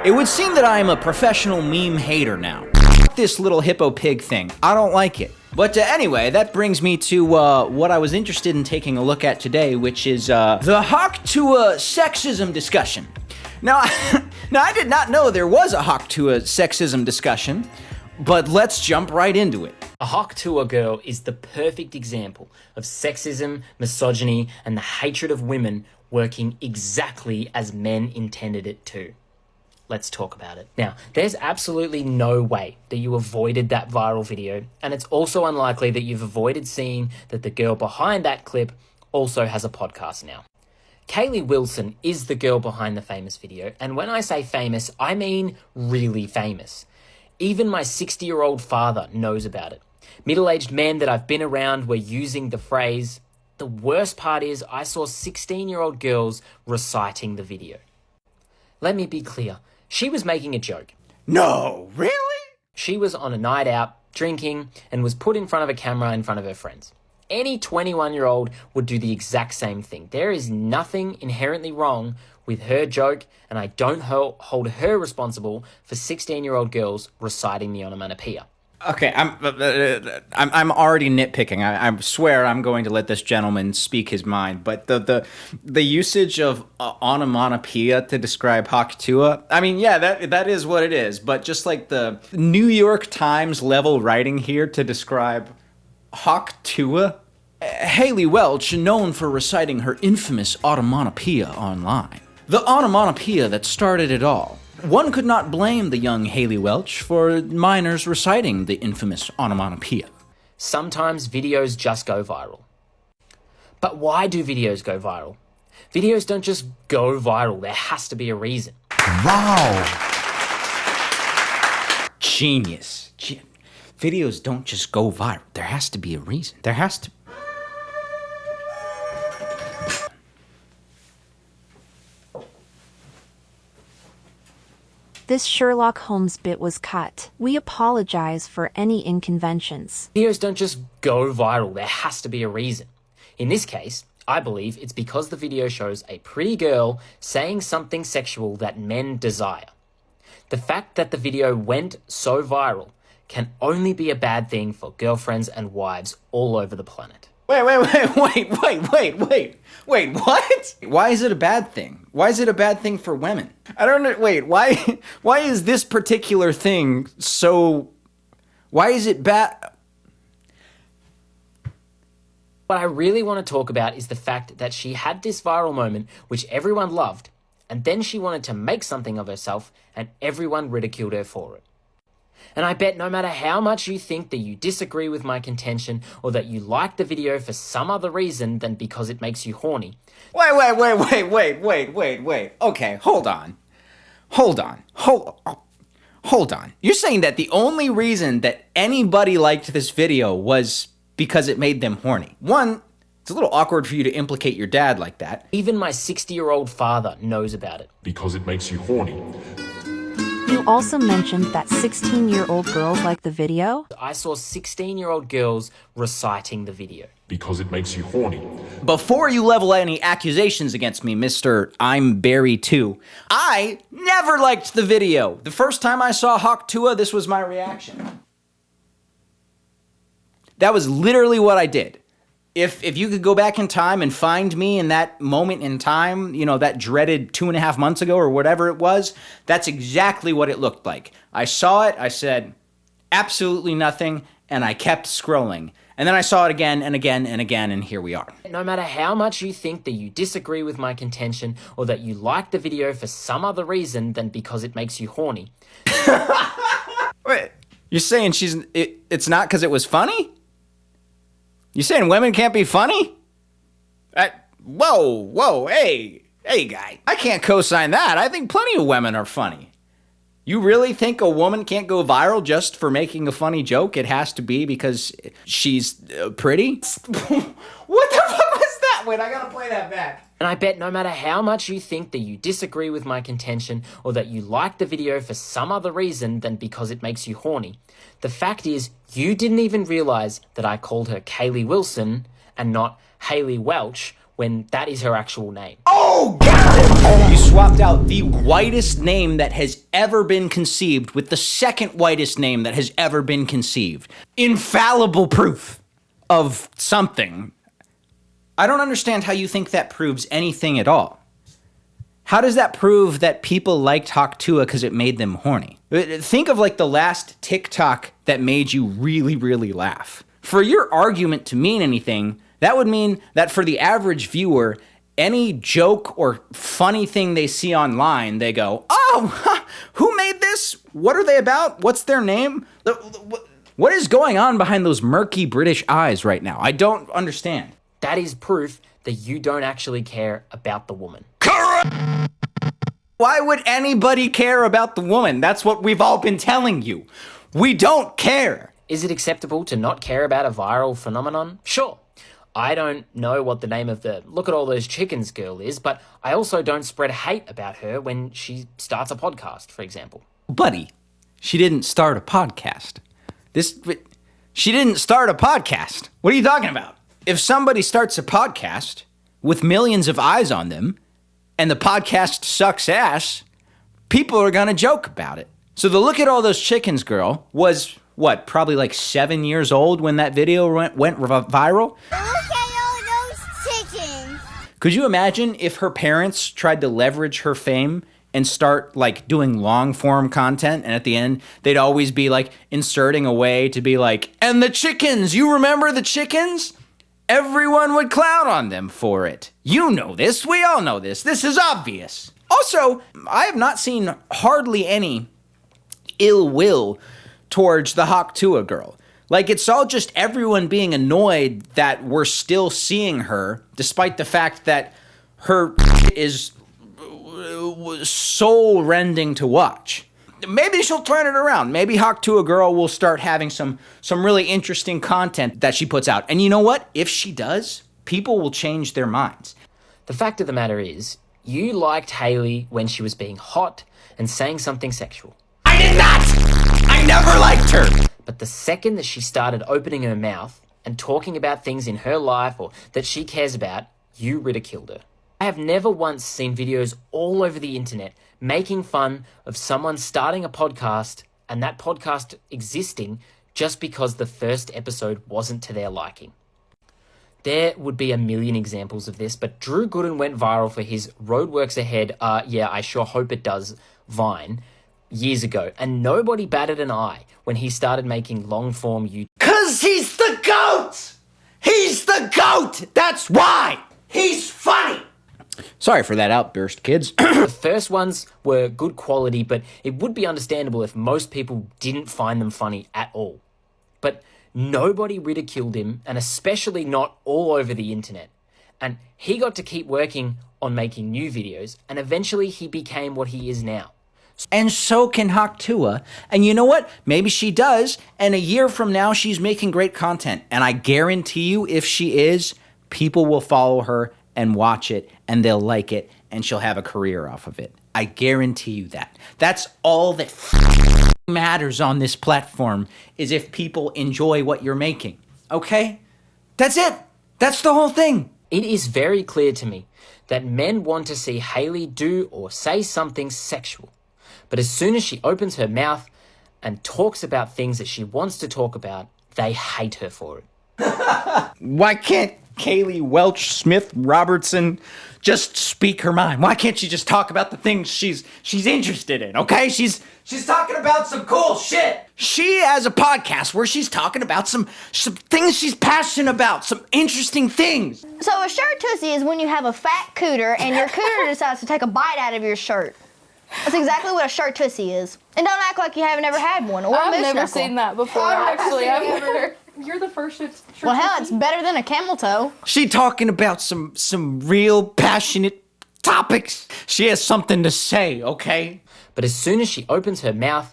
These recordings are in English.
It would seem that I am a professional meme hater now. This little hippo pig thing. I don't like it. But anyway, that brings me to what I was interested in taking a look at today, which is the hawk to a sexism discussion. Now, I did not know there was a hawk to a sexism discussion, but let's jump right into it. A hawk to a girl is the perfect example of sexism, misogyny, and the hatred of women working exactly as men intended it to. Let's talk about it. Now, there's absolutely no way that you avoided that viral video, and it's also unlikely that you've avoided seeing that the girl behind that clip also has a podcast now. Kaylee Wilson is the girl behind the famous video, and when I say famous, I mean really famous. Even my 60-year-old father knows about it. Middle-aged men that I've been around were using the phrase. The worst part is I saw 16-year-old girls reciting the video. Let me be clear. She was making a joke. No, really? She was on a night out, drinking, and was put in front of a camera in front of her friends. Any 21-year-old would do the exact same thing. There is nothing inherently wrong with her joke, and I don't hold her responsible for 16-year-old girls reciting the onomatopoeia. Okay, I'm already nitpicking. I swear I'm going to let this gentleman speak his mind. But the usage of onomatopoeia to describe Haktua, I mean, yeah, that is what it is. But just like the New York Times level writing here to describe Haktua, Haley Welch, known for reciting her infamous onomatopoeia online. The onomatopoeia that started it all. One could not blame the young Haley Welch for minors reciting the infamous onomatopoeia. Sometimes videos just go viral. But why do videos go viral? Videos don't just go viral. There has to be a reason. Wow. Genius. Videos don't just go viral. There has to be a reason. There has to. This Sherlock Holmes bit was cut. We apologize for any inconvenience. Videos don't just go viral. There has to be a reason. In this case, I believe it's because the video shows a pretty girl saying something sexual that men desire. The fact that the video went so viral can only be a bad thing for girlfriends and wives all over the planet. Wait, what? Why is it a bad thing? Why is it a bad thing for women? I don't know, wait, why is this particular thing so, why is it bad? What I really want to talk about is the fact that she had this viral moment which everyone loved, and then she wanted to make something of herself and everyone ridiculed her for it. And I bet no matter how much you think that you disagree with my contention or that you like the video for some other reason than because it makes you horny. Wait. Okay, hold on. You're saying that the only reason that anybody liked this video was because it made them horny. One, it's a little awkward for you to implicate your dad like that. Even my 60-year-old father knows about it. Because it makes you horny. You also mentioned that 16-year-old girls like the video? I saw 16-year-old girls reciting the video. Because it makes you horny. Before you level any accusations against me, Mr. I'm Barry 2, I never liked the video. The first time I saw Haktua, this was my reaction. That was literally what I did. If you could go back in time and find me in that moment in time, you know, that dreaded 2.5 months ago or whatever it was, that's exactly what it looked like. I saw it, I said, absolutely nothing, and I kept scrolling. And then I saw it again and again and again, and here we are. No matter how much you think that you disagree with my contention or that you like the video for some other reason than because it makes you horny. Wait, you're saying it's not because it was funny? You saying women can't be funny? Whoa, hey guy. I can't co-sign that. I think plenty of women are funny. You really think a woman can't go viral just for making a funny joke? It has to be because she's pretty? What the fuck was that? Wait, I gotta play that back. And I bet no matter how much you think that you disagree with my contention or that you like the video for some other reason than because it makes you horny, the fact is you didn't even realize that I called her Kaylee Wilson and not Haley Welch when that is her actual name. Oh, got it! You swapped out the whitest name that has ever been conceived with the second whitest name that has ever been conceived. Infallible proof of something. I don't understand how you think that proves anything at all. How does that prove that people liked Haktua because it made them horny? Think of like the last TikTok that made you really, really laugh. For your argument to mean anything, that would mean that for the average viewer, any joke or funny thing they see online, they go, oh, who made this? What are they about? What's their name? What is going on behind those murky British eyes right now? I don't understand. That is proof that you don't actually care about the woman. Why would anybody care about the woman? That's what we've all been telling you. We don't care. Is it acceptable to not care about a viral phenomenon? Sure. I don't know what the name of the look at all those chickens girl is, but I also don't spread hate about her when she starts a podcast, for example. Buddy, she didn't start a podcast. She didn't start a podcast. What are you talking about? If somebody starts a podcast with millions of eyes on them and the podcast sucks ass, people are going to joke about it. So the look at all those chickens girl was, what, probably like 7 years old when that video went viral? Look at all those chickens. Could you imagine if her parents tried to leverage her fame and start like doing long form content, and at the end they'd always be like inserting a way to be like, and the chickens, you remember the chickens? Everyone would clown on them for it. You know this, we all know this. This is obvious. Also, I have not seen hardly any ill will towards the Haktua girl. Like, it's all just everyone being annoyed that we're still seeing her, despite the fact that her is soul-rending to watch. Maybe she'll turn it around. Maybe Haktua girl will start having some really interesting content that she puts out. And you know what? If she does, people will change their minds. The fact of the matter is, you liked Hailey when she was being hot and saying something sexual. I did not! I never liked her! But the second that she started opening her mouth and talking about things in her life or that she cares about, you ridiculed her. I have never once seen videos all over the internet making fun of someone starting a podcast and that podcast existing just because the first episode wasn't to their liking. There would be a million examples of this, but Drew Gooden went viral for his Roadworks Ahead, yeah, I sure hope it does, Vine, years ago, and nobody batted an eye when he started making long-form YouTube. 'Cause he's the GOAT! He's the GOAT! That's why! He's funny! Sorry for that outburst, kids. The first ones were good quality, but it would be understandable if most people didn't find them funny at all. But nobody ridiculed him, and especially not all over the internet. And he got to keep working on making new videos, and eventually he became what he is now. And so can Haktua. And you know what? Maybe she does, and a year from now she's making great content. And I guarantee you, if she is, people will follow her and watch it, and they'll like it, and she'll have a career off of it. I guarantee you that. That's all that matters on this platform, is if people enjoy what you're making. Okay? That's it. That's the whole thing. It is very clear to me that men want to see Hailey do or say something sexual. But as soon as she opens her mouth and talks about things that she wants to talk about, they hate her for it. Why can't Kaylee Welch Smith Robertson just speak her mind? Why can't she just talk about the things she's interested in? Okay, she's talking about some cool shit. She has a podcast where she's talking about some things she's passionate about, some interesting things. So a shirt tussie is when you have a fat cooter and your cooter decides to take a bite out of your shirt. That's exactly what a shirt tussie is. And don't act like you haven't ever had one. Or a I've moose never knuckle. seen that before. Actually, I've never. You're the first shirt. Well, hell, it's better than a camel toe. She talking about some real passionate topics. She has something to say, okay? But as soon as she opens her mouth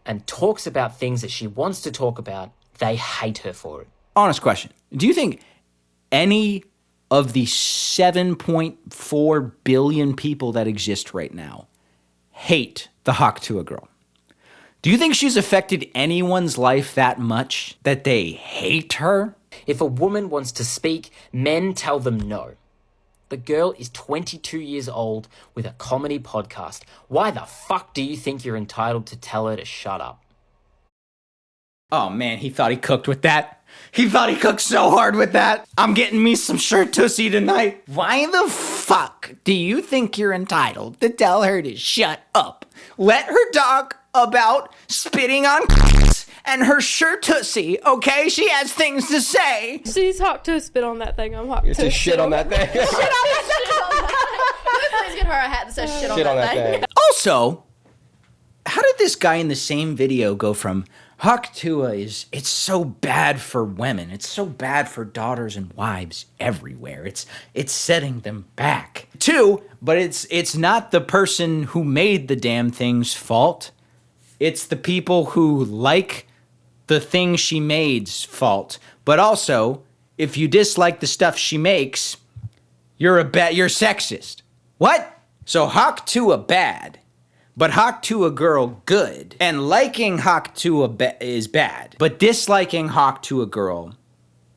and talks about things that she wants to talk about, they hate her for it. Honest question. Do you think any of the 7.4 billion people that exist right now hate the Haktua girl? Do you think she's affected anyone's life that much that they hate her? If a woman wants to speak, men tell them no. The girl is 22 years old with a comedy podcast. Why the fuck do you think you're entitled to tell her to shut up? Oh man, he thought he cooked with that. He thought he cooked so hard with that. I'm getting me some shirt tussie tonight. Why the fuck do you think you're entitled to tell her to shut up? Let her talk about spitting on and her shirt tussie, okay? She has things to say. She's hot to spit on that thing. I'm hot It's a shit on that thing. Please get her a hat that says shit on that thing. Also, how did this guy in the same video go from Haktua it's so bad for women. It's so bad for daughters and wives everywhere. It's setting them back. Two, but it's not the person who made the damn thing's fault. It's the people who like the thing she made's fault. But also, if you dislike the stuff she makes, you're sexist. What? So Haktua bad. But Hawk to a girl, good. And liking Hawk to is bad. But disliking Hawk to a girl,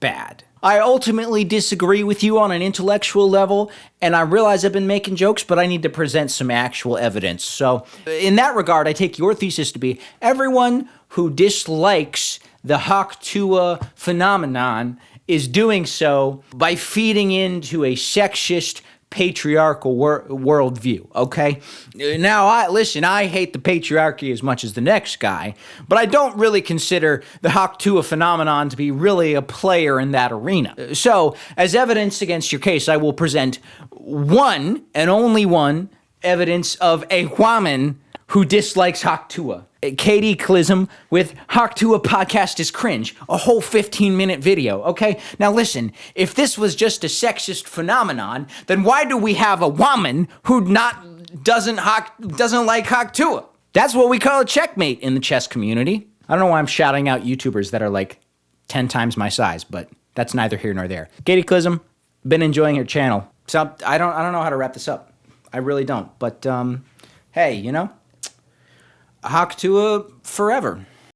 bad. I ultimately disagree with you on an intellectual level, and I realize I've been making jokes, but I need to present some actual evidence. So, in that regard, I take your thesis to be everyone who dislikes the Haktua phenomenon is doing so by feeding into a sexist, patriarchal worldview, okay? Now, I hate the patriarchy as much as the next guy, but I don't really consider the Haktua phenomenon to be really a player in that arena. So, as evidence against your case, I will present one, and only one, evidence of a woman who dislikes Haktua. Katie Clism with Haktua podcast is cringe. A whole 15-minute video, okay? Now listen, if this was just a sexist phenomenon, then why do we have a woman who doesn't like Haktua? That's what we call a checkmate in the chess community. I don't know why I'm shouting out YouTubers that are like 10 times my size, but that's neither here nor there. Katie Clism, been enjoying your channel. So I don't know how to wrap this up. I really don't. But hey, Haktua forever.